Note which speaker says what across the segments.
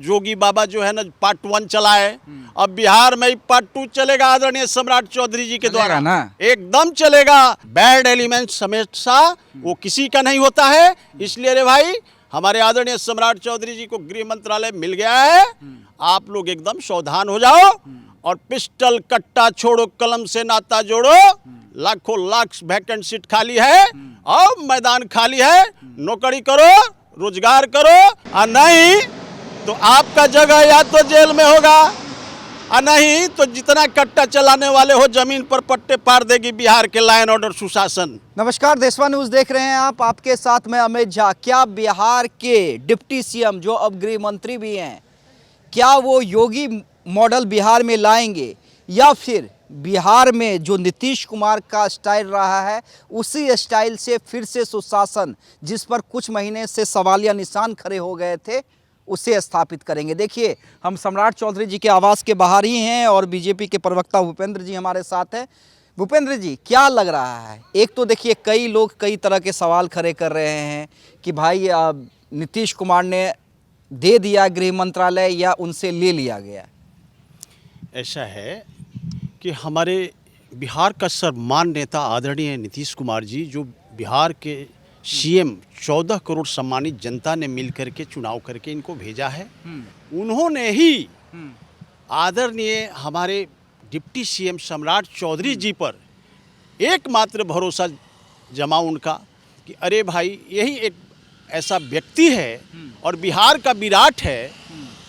Speaker 1: जोगी बाबा जो है ना पार्ट 1 चलाए, अब बिहार में ही पार्ट 2 चलेगा आदरणीय सम्राट चौधरी जी के द्वारा
Speaker 2: ना
Speaker 1: एकदम चलेगा। बैड एलिमेंट्स हमेशा वो किसी का नहीं होता है, इसलिए रे भाई हमारे आदरणीय सम्राट चौधरी जी को गृह मंत्रालय मिल गया है, आप लोग एकदम सावधान हो जाओ और पिस्टल कट्टा छोड़ो, कलम से नाता जोड़ो। लाखों लाख वैकेंट सीट खाली है और मैदान खाली है, नौकरी करो, रोजगार करो, और नहीं तो आपका जगह या तो जेल में होगा और नहीं तो जितना कट्टा चलाने वाले हो जमीन पर पट्टे पार देगी बिहार के लॉ एंड ऑर्डर सुशासन।
Speaker 2: नमस्कार, देशवा न्यूज़ देख रहे हैं आप, आपके साथ मैं अमित झा। क्या बिहार के डिप्टी सीएम जो अब गृह मंत्री भी हैं, क्या वो योगी मॉडल बिहार में लाएंगे या फिर बिहार में जो नीतीश कुमार का स्टाइल रहा है उसी स्टाइल से फिर से सुशासन, जिस पर कुछ महीने से सवालिया निशान खड़े हो गए थे, उसे स्थापित करेंगे। देखिए, हम सम्राट चौधरी जी के आवास के बाहर ही हैं और बीजेपी के प्रवक्ता भूपेंद्र जी हमारे साथ हैं। भूपेंद्र जी, क्या लग रहा है? एक तो देखिए कई लोग कई तरह के सवाल खड़े कर रहे हैं कि भाई नीतीश कुमार ने दे दिया गृह मंत्रालय या उनसे ले लिया गया।
Speaker 1: ऐसा है कि हमारे बिहार का सर्वमान्य नेता आदरणीय नीतीश कुमार जी, जो बिहार के सीएम 14 करोड़ सम्मानित जनता ने मिलकर के चुनाव करके इनको भेजा है, उन्होंने ही आदरणीय हमारे डिप्टी सीएम सम्राट चौधरी जी पर एकमात्र भरोसा जमा उनका कि अरे भाई यही एक ऐसा व्यक्ति है और बिहार का विराट है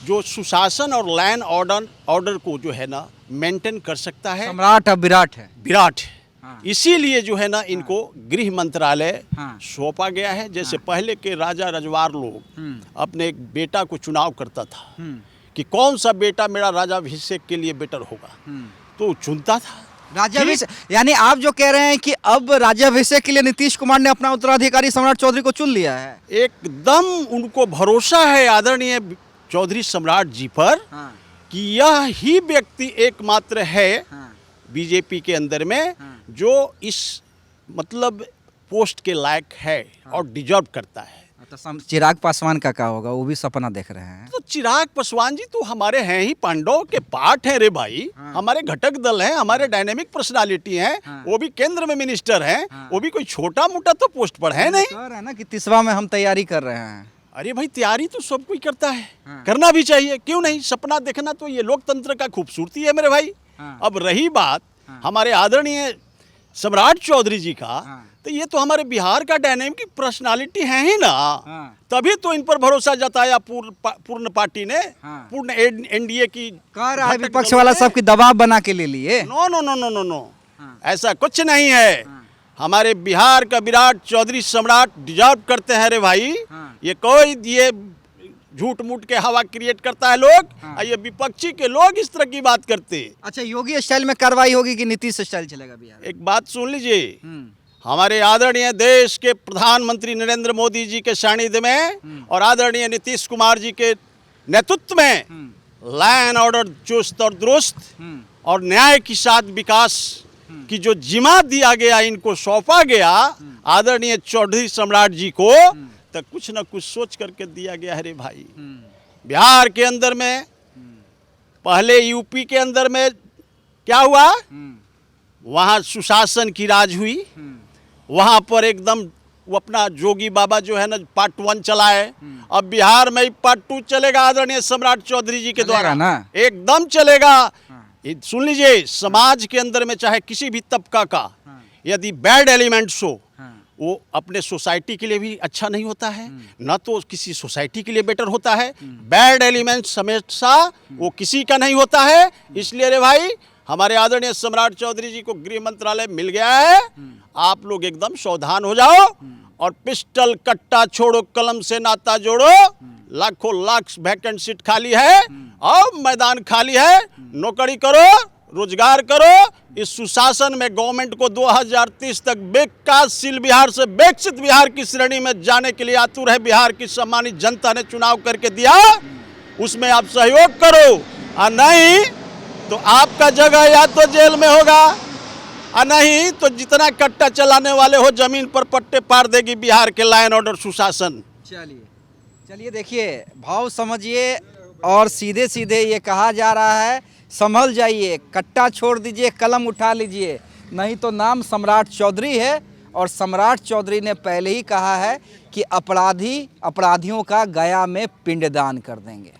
Speaker 1: जो सुशासन और लॉ एंड ऑर्डर को जो है ना मेंटेन कर सकता है।
Speaker 2: सम्राट अब विराट है,
Speaker 1: विराट है। इसीलिए जो है ना इनको गृह मंत्रालय सौंपा गया है। जैसे पहले के राजा रजवार लोग अपने एक बेटा को चुनाव करता था कि कौन सा बेटा मेरा राजाभिषेक के लिए बेटर होगा, तो चुनता था
Speaker 2: राजाभिषेक। यानी आप जो कह रहे हैं कि अब राजाभिषेक के लिए नीतीश कुमार ने अपना उत्तराधिकारी सम्राट चौधरी को चुन लिया है।
Speaker 1: एकदम उनको भरोसा है आदरणीय चौधरी सम्राट जी पर कि यह ही व्यक्ति एकमात्र है बीजेपी के अंदर में जो इस मतलब पोस्ट के लायक है और डिजर्व करता है।
Speaker 2: तो चिराग पासवान का क्या होगा? वो भी सपना देख रहे हैं।
Speaker 1: तो चिराग पासवान जी तो हमारे हैं ही, पांडव के पार्ट हैं रे भाई, हमारे घटक दल हैं, हमारे डायनेमिक पर्सनालिटी हैं, वो भी केंद्र में मिनिस्टर हैं, वो भी कोई छोटा मोटा तो पोस्ट पर है नहीं।
Speaker 2: कह रहे हैं ना कि 30वां में हम तैयारी कर रहे हैं।
Speaker 1: अरे भाई, तैयारी तो सब कोई करता है, करना भी चाहिए, क्यों नहीं? सपना देखना तो ये लोकतंत्र का खूबसूरती है मेरे भाई। अब रही बात हमारे आदरणीय सम्राट चौधरी जी का, तो ये तो हमारे बिहार का डायनेमिक पर्सनालिटी है ही ना, तभी तो इन पर भरोसा जताया पूर्ण पार्टी ने, पूर्ण एनडीए की।
Speaker 2: कह रहा है विपक्ष वाला सबकी दबाव बना के ले लिए।
Speaker 1: No no no no no no, ऐसा कुछ नहीं है। हमारे बिहार का विराट चौधरी सम्राट डिजर्व करते हैं रे भाई। ये कोई ये झूठ मूठ के हवा क्रिएट करता है लोग, ये विपक्षी के लोग इस तरह की बात करते।
Speaker 2: अच्छा, योगी स्टाइल में कार्रवाई होगी कि नीतीश स्टाइल चलेगा बिहार?
Speaker 1: एक बात सुन लीजिए, हमारे आदरणीय देश के प्रधानमंत्री नरेंद्र मोदी जी के सानिध्य में और आदरणीय नीतीश कुमार जी के नेतृत्व में लॉ एंड ऑर्डर चुस्त और दुरुस्त और न्याय के साथ विकास की जो जिम्मा दिया गया, इनको सौंपा गया आदरणीय चौधरी सम्राट जी को, तो कुछ न कुछ सोच करके दिया गया है रे भाई। बिहार के अंदर में पहले यूपी के अंदर में क्या हुआ, वहाँ सुशासन की राज हुई, वहाँ पर एकदम वो अपना जोगी बाबा जो है ना पार्ट 1 चलाए, अब बिहार में ही पार्ट 2 चलेगा आदरणीय सम्राट चौधरी जी के द्वारा ना एकदम चलेगा। सुन लीजिए, समाज के अंदर में चाहे किसी भी तबका का यदि बैड एलिमेंट्स हो, वो अपने सोसाइटी के लिए भी अच्छा नहीं होता है, न तो किसी सोसाइटी के लिए बेटर होता है। बैड एलिमेंट्स हमेशा वो किसी का नहीं होता है, इसलिए रे भाई हमारे आदरणीय सम्राट चौधरी जी को गृह मंत्रालय मिल गया है, आप लोग एकदम सावधान हो जाओ और पिस्टल कट्टा छोड़ो, कलम से नाता जोड़ो। लाखों लाख वैकेंट सीट खाली है और मैदान खाली है, नौकरी करो, रोजगार करो। इस सुशासन में गवर्नमेंट को 2030 तक विकासशील बिहार से विकसित बिहार की श्रेणी में जाने के लिए आतुर है बिहार की सम्मानित जनता ने चुनाव करके दिया, उसमें आप सहयोग करो, और नहीं तो आपका जगह या तो जेल में होगा और नहीं तो जितना कट्टा चलाने वाले हो जमीन पर पट्टे पार देगी बिहार के लॉ एंड ऑर्डर सुशासन।
Speaker 2: चलिए देखिए, भाव समझिए और सीधे सीधे ये कहा जा रहा है संभल जाइए, कट्टा छोड़ दीजिए, कलम उठा लीजिए, नहीं तो नाम सम्राट चौधरी है। और सम्राट चौधरी ने पहले ही कहा है कि अपराधियों का गया में पिंडदान कर देंगे।